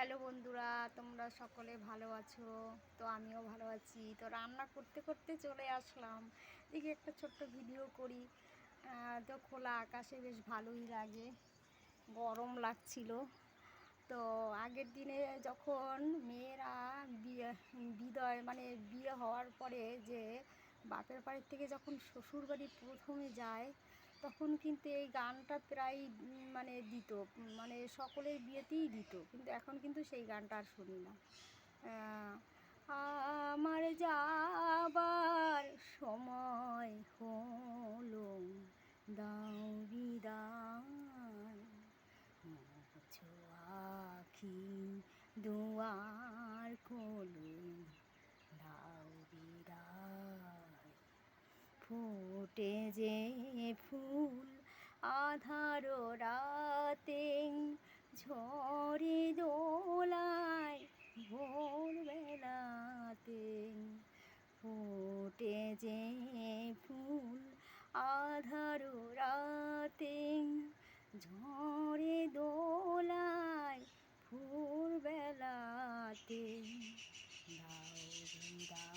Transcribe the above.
Hello বন্ধুরা, তোমরা সকলে ভালো আছো? তো আমিও ভালো আছি। তো রান্না করতে করতে চলে আসলাম, দেখি একটা ছোট্ট ভিডিও করি। তো খোলা আকাশে বেশ ভালোই লাগে, গরম লাগছিল। তো আগের দিনে যখন মেয়েরা বিদায় মানে বিয়ে হওয়ার পরে যে বাপের বাড়ির থেকে যখন শ্বশুর বাড়ি প্রথমে যায়, তখন কিন্তু এই গানটা প্রায় মানে দিত, মানে সকলের বিয়েতেই দিত, কিন্তু এখন কিন্তু সেই গানটা আর শুনি না। আহ, আমার যাবার সময় হলো, দাও বিদায়, মুছো আখি দুয়ার খোলো, দাও বিদায়। ফোটে যে ফুল আধার রাতে, ঝড়ে দোলায় ভোরবেলাতে। ফোটে যে ফুল আধার রাতে, ঝড়ে দোলায় ভোরবেলাতে। দাও